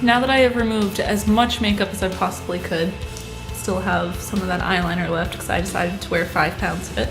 now that I have removed as much makeup as I possibly could, still have some of that eyeliner left because I decided to wear 5 pounds of it,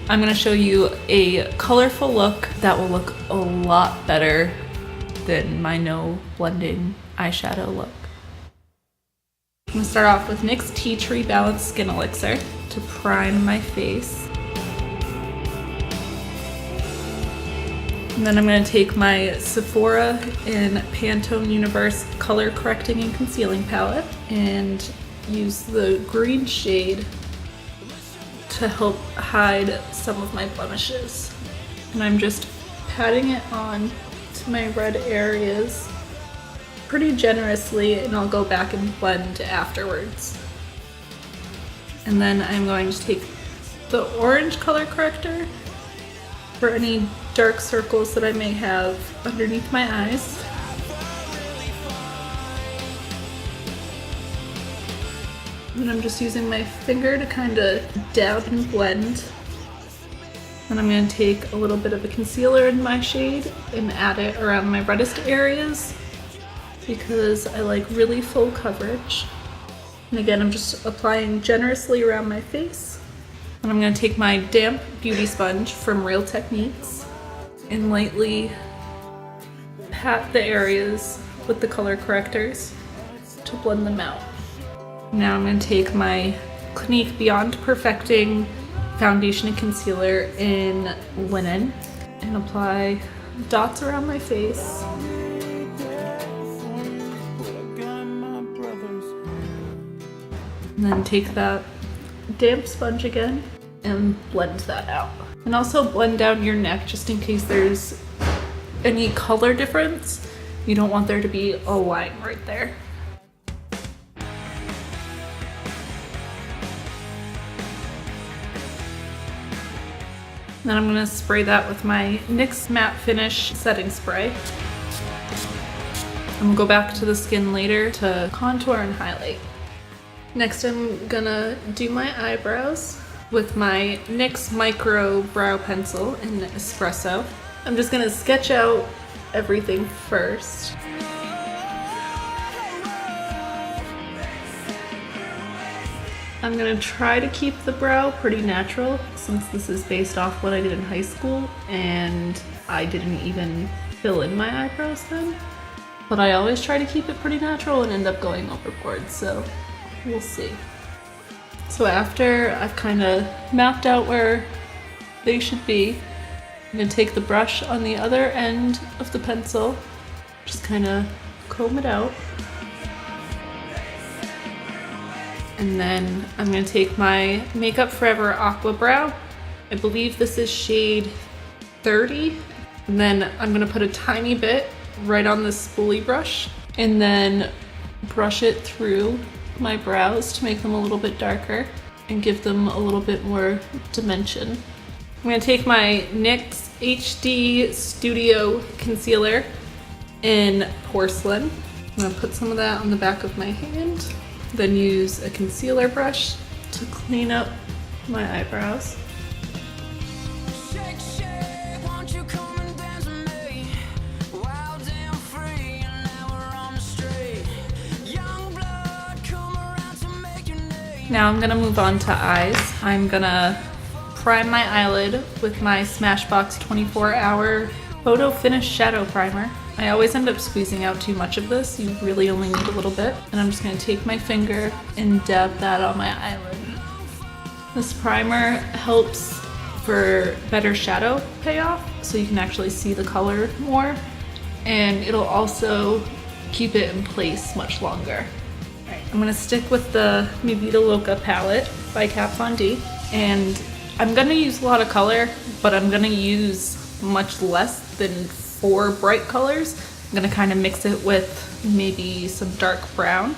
I'm going to show you a colorful look that will look a lot better than my no blending eyeshadow look. I'm going to start off with NYX Tea Tree Balanced Skin Elixir to prime my face. And then I'm going to take my Sephora in Pantone Universe Color Correcting and Concealing Palette and use the green shade to help hide some of my blemishes. And I'm just patting it on to my red areas pretty generously, and I'll go back and blend afterwards. And then I'm going to take the orange color corrector for any dark circles that I may have underneath my eyes. And I'm just using my finger to kind of dab and blend. And I'm going to take a little bit of a concealer in my shade and add it around my reddest areas because I like really full coverage. And again, I'm just applying generously around my face. And I'm going to take my damp beauty sponge from Real Techniques and lightly pat the areas with the color correctors to blend them out. Now I'm going to take my Clinique Beyond Perfecting foundation and concealer in Linen and apply dots around my face. And then take that damp sponge again and blend that out. And also blend down your neck just in case there's any color difference. You don't want there to be a line right there. Then I'm going to spray that with my NYX Matte Finish Setting Spray. I'm going to go back to the skin later to contour and highlight. Next I'm going to do my eyebrows with my NYX Micro Brow Pencil in Espresso. I'm just going to sketch out everything first. I'm going to try to keep the brow pretty natural since this is based off what I did in high school and I didn't even fill in my eyebrows then. But I always try to keep it pretty natural and end up going overboard, so we'll see. So after I've kind of mapped out where they should be, I'm going to take the brush on the other end of the pencil, just kind of comb it out. And then I'm going to take my Makeup Forever Aqua Brow. I believe this is shade 30. And then I'm going to put a tiny bit right on this spoolie brush and then brush it through my brows to make them a little bit darker and give them a little bit more dimension. I'm going to take my NYX HD Studio Concealer in Porcelain. I'm going to put some of that on the back of my hand, then use a concealer brush to clean up my eyebrows. Now I'm gonna move on to eyes. I'm gonna prime my eyelid with my Smashbox 24-hour Photo Finish Shadow Primer. I always end up squeezing out too much of this. You really only need a little bit. And I'm just gonna take my finger and dab that on my eyelid. This primer helps for better shadow payoff, so you can actually see the color more. And it'll also keep it in place much longer. I'm gonna stick with the Mi Vida Loca palette by Kat Von D, and I'm gonna use a lot of color, but I'm gonna use much less than 4 bright colors. I'm gonna kind of mix it with maybe some dark brown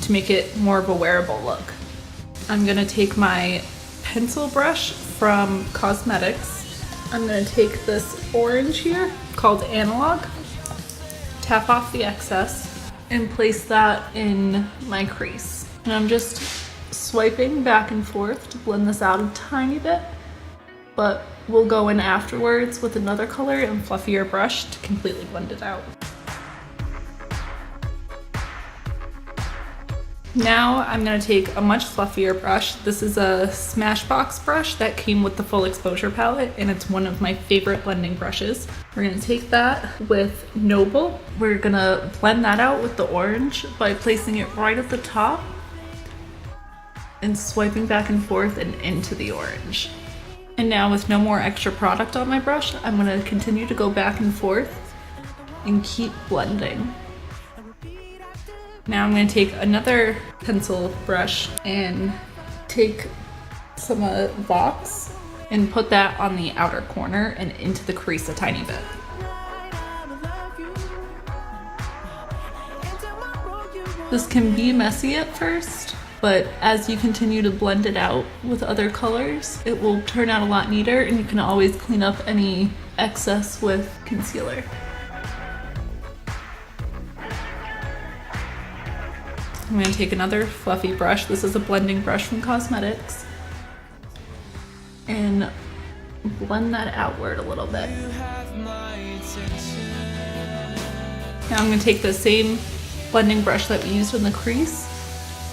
to make it more of a wearable look. I'm gonna take my pencil brush from Cosmetics. I'm gonna take this orange here called Analog, tap off the excess, and place that in my crease. And I'm just swiping back and forth to blend this out a tiny bit, but we'll go in afterwards with another color and fluffier brush to completely blend it out. Now I'm going to take a much fluffier brush. This is a Smashbox brush that came with the full exposure palette, and it's one of my favorite blending brushes. We're going to take that with Noble. We're going to blend that out with the orange by placing it right at the top and swiping back and forth and into the orange. And now with no more extra product on my brush, I'm going to continue to go back and forth and keep blending. Now I'm going to take another pencil brush and take some Vox and put that on the outer corner and into the crease a tiny bit. This can be messy at first, but as you continue to blend it out with other colors, it will turn out a lot neater, and you can always clean up any excess with concealer. I'm going to take another fluffy brush. This is a blending brush from Cosmetics, and blend that outward a little bit. Now I'm going to take the same blending brush that we used in the crease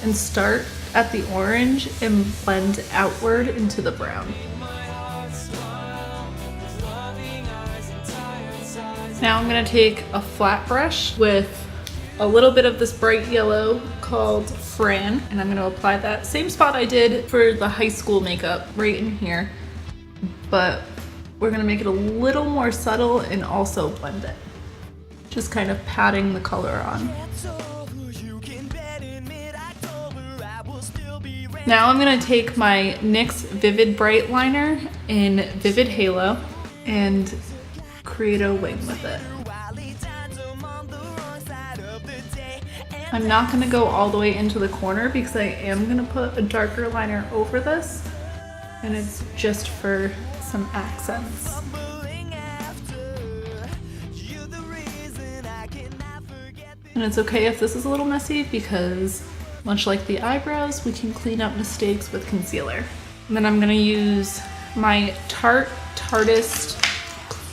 and start at the orange and blend outward into the brown. Now I'm going to take a flat brush with a little bit of this bright yellow called Fran, and I'm going to apply that same spot I did for the high school makeup right in here, but we're going to make it a little more subtle and also blend it, just kind of patting the color on. Now I'm going to take my NYX Vivid Bright Liner in Vivid Halo and create a wing with it. I'm not going to go all the way into the corner because I am going to put a darker liner over this, and it's just for some accents. And it's okay if this is a little messy because, much like the eyebrows, we can clean up mistakes with concealer. And then I'm going to use my Tarteist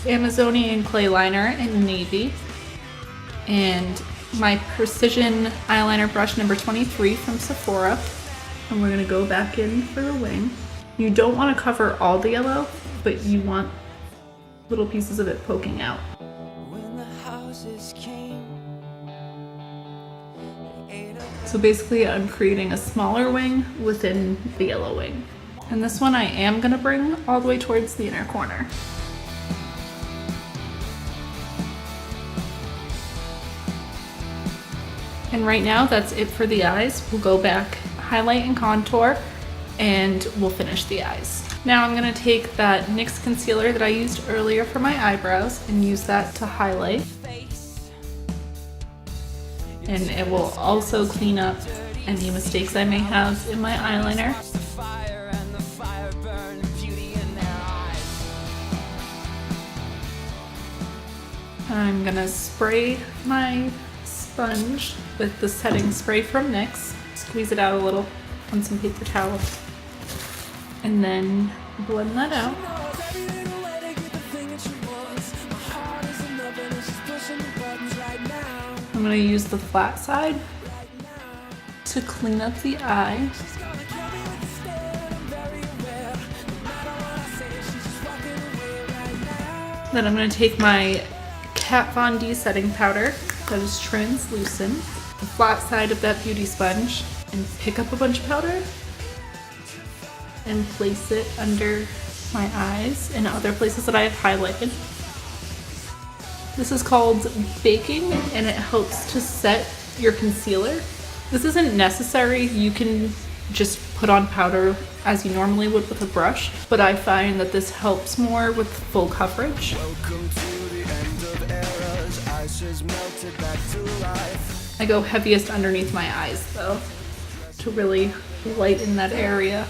Amazonian clay liner in navy and my Precision eyeliner brush number 23 from Sephora, and we're going to go back in for the wing. You don't want to cover all the yellow, but you want little pieces of it poking out. So basically I'm creating a smaller wing within the yellow wing. And this one I am going to bring all the way towards the inner corner. And right now that's it for the eyes. We'll go back, highlight and contour, and we'll finish the eyes. Now I'm going to take that NYX concealer that I used earlier for my eyebrows and use that to highlight. And it will also clean up any mistakes I may have in my eyeliner. I'm going to spray my sponge with the setting spray from NYX, squeeze it out a little on some paper towel, and then blend that out. I'm going to use the flat side to clean up the eye. Then I'm going to take my Kat Von D setting powder that is translucent, the flat side of that beauty sponge, and pick up a bunch of powder and place it under my eyes and other places that I have highlighted. This is called baking, and it helps to set your concealer. This isn't necessary. You can just put on powder as you normally would with a brush, but I find that this helps more with full coverage. I go heaviest underneath my eyes though, to really lighten that area.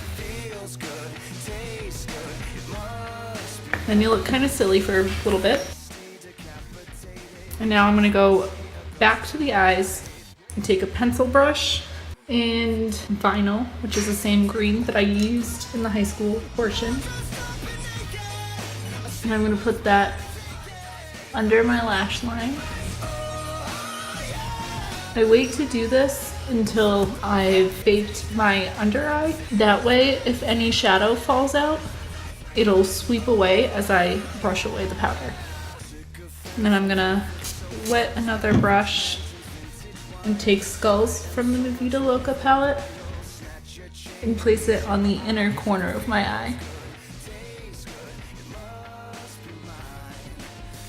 Then you look kind of silly for a little bit. And now I'm going to go back to the eyes and take a pencil brush and vinyl, which is the same green that I used in the high school portion. And I'm going to put that under my lash line. I wait to do this until I've baked my under eye. That way, if any shadow falls out, it'll sweep away as I brush away the powder. And then I'm gonna wet another brush and take Skulls from the Vida Loca palette and place it on the inner corner of my eye.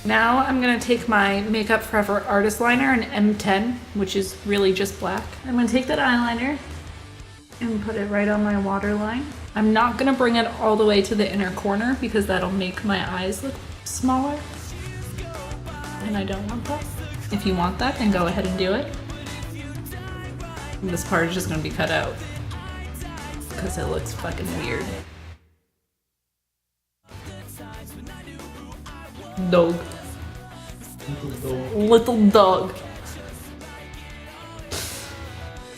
Now I'm gonna take my Makeup Forever Artist Liner in M10, which is really just black. I'm gonna take that eyeliner and put it right on my waterline. I'm not gonna bring it all the way to the inner corner because that'll make my eyes look smaller. And I don't want that. If you want that, then go ahead and do it. And this part is just gonna be cut out because it looks fucking weird. Dog. Little dog.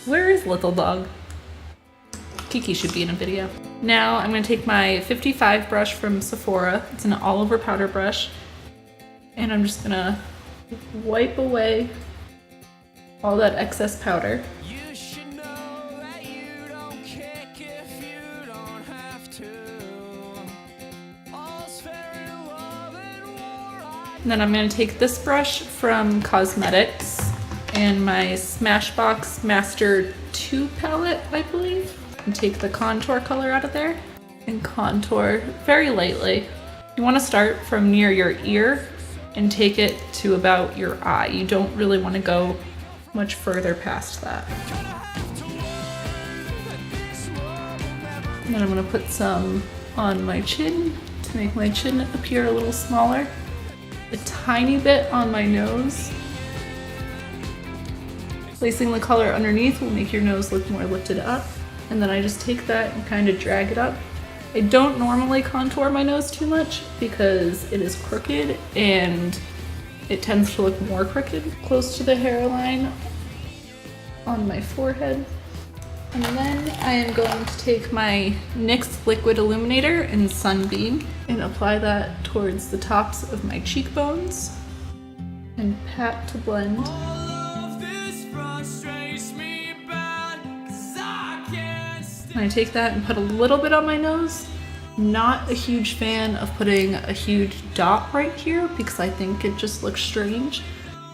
Where is little dog? Kiki should be in a video. Now I'm gonna take my 55 brush from Sephora. It's an all over powder brush. And I'm just gonna wipe away all that excess powder. And then I'm going to take this brush from Cosmetics and my Smashbox Master 2 palette, I believe, and take the contour color out of there and contour very lightly. You want to start from near your ear and take it to about your eye. You don't really want to go much further past that. And then I'm going to put some on my chin to make my chin appear a little smaller. A tiny bit on my nose. Placing the color underneath will make your nose look more lifted up. And then I just take that and kind of drag it up. I don't normally contour my nose too much because it is crooked and it tends to look more crooked close to the hairline on my forehead. And then I am going to take my NYX Liquid Illuminator in Sunbeam and apply that towards the tops of my cheekbones and pat to blend. And I take that and put a little bit on my nose. Not a huge fan of putting a huge dot right here because I think it just looks strange.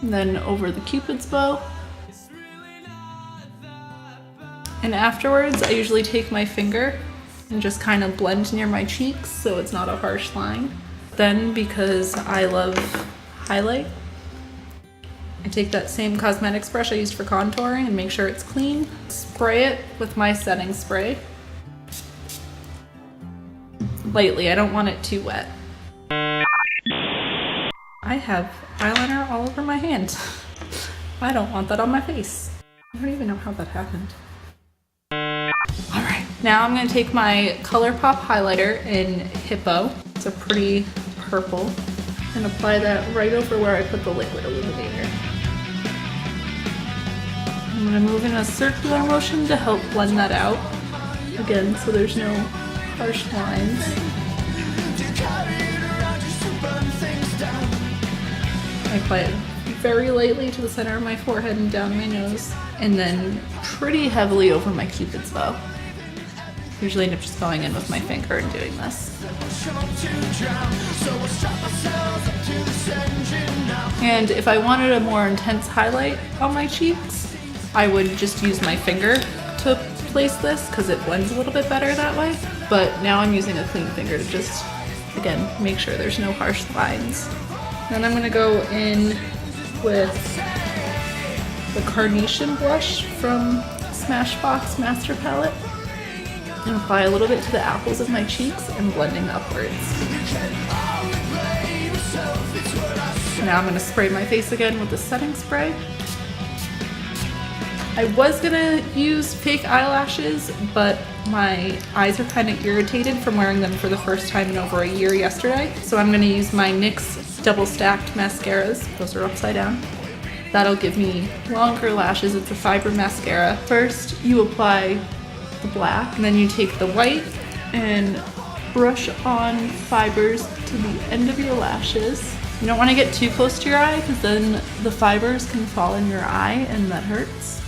And then over the Cupid's bow. And afterwards, I usually take my finger and just kind of blend near my cheeks so it's not a harsh line. Then, because I love highlight, I take that same cosmetics brush I used for contouring and make sure it's clean. Spray it with my setting spray. Lightly, I don't want it too wet. I have eyeliner all over my hand. I don't want that on my face. I don't even know how that happened. Alright, now I'm going to take my ColourPop highlighter in Hippo. It's a pretty purple. And apply that right over where I put the liquid illuminator. I'm going to move in a circular motion to help blend that out. Again, so there's no harsh lines. I apply it very lightly to the center of my forehead and down my nose, and then pretty heavily over my Cupid's bow. Usually end up just going in with my finger and doing this. And if I wanted a more intense highlight on my cheeks, I would just use my finger to place this because it blends a little bit better that way. But now I'm using a clean finger to just, again, make sure there's no harsh lines. Then I'm gonna go in with the Carnation blush from Smashbox Master Palette and apply a little bit to the apples of my cheeks and blending upwards. Now I'm gonna spray my face again with the setting spray. I was gonna use fake eyelashes, but my eyes are kind of irritated from wearing them for the first time in over a year yesterday. So I'm gonna use my NYX double stacked mascaras. Those are upside down. That'll give me longer lashes. It's a fiber mascara. First, you apply the black, and then you take the white and brush on fibers to the end of your lashes. You don't want to get too close to your eye because then the fibers can fall in your eye and that hurts.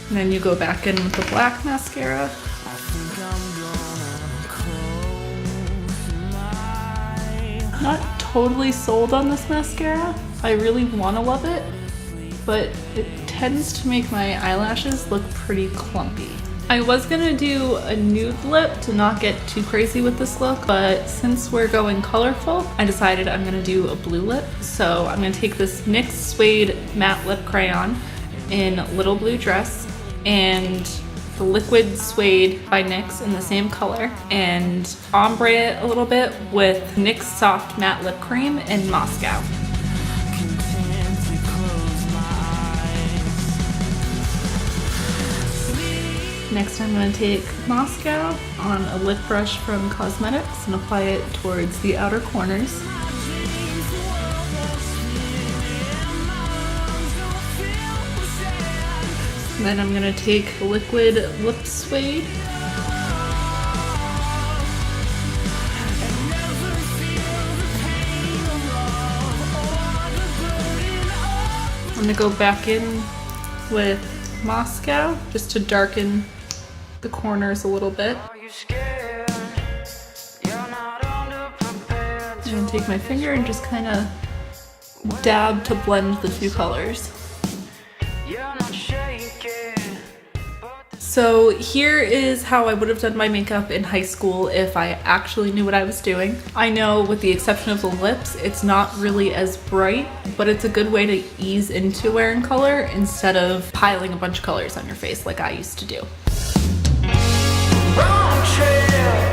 And then you go back in with the black mascara. Not totally sold on this mascara. I really want to love it, but it tends to make my eyelashes look pretty clumpy. I was gonna do a nude lip to not get too crazy with this look, but since we're going colorful, I decided I'm gonna do a blue lip. So I'm gonna take this NYX Suede Matte Lip Crayon in Little Blue Dress and the Liquid Suede by NYX in the same color, and ombre it a little bit with NYX Soft Matte Lip Cream in Moscow. Next I'm going to take Moscow on a lip brush from Cosmetics and apply it towards the outer corners. And then I'm going to take Liquid Lip Suede I'm going to go back in with Moscow just to darken the corners a little bit. I'm going to take my finger and just kind of dab to blend the two colors. So here is how I would have done my makeup in high school if I actually knew what I was doing. I know with the exception of the lips, it's not really as bright, but it's a good way to ease into wearing color instead of piling a bunch of colors on your face like I used to do. Wrong trail.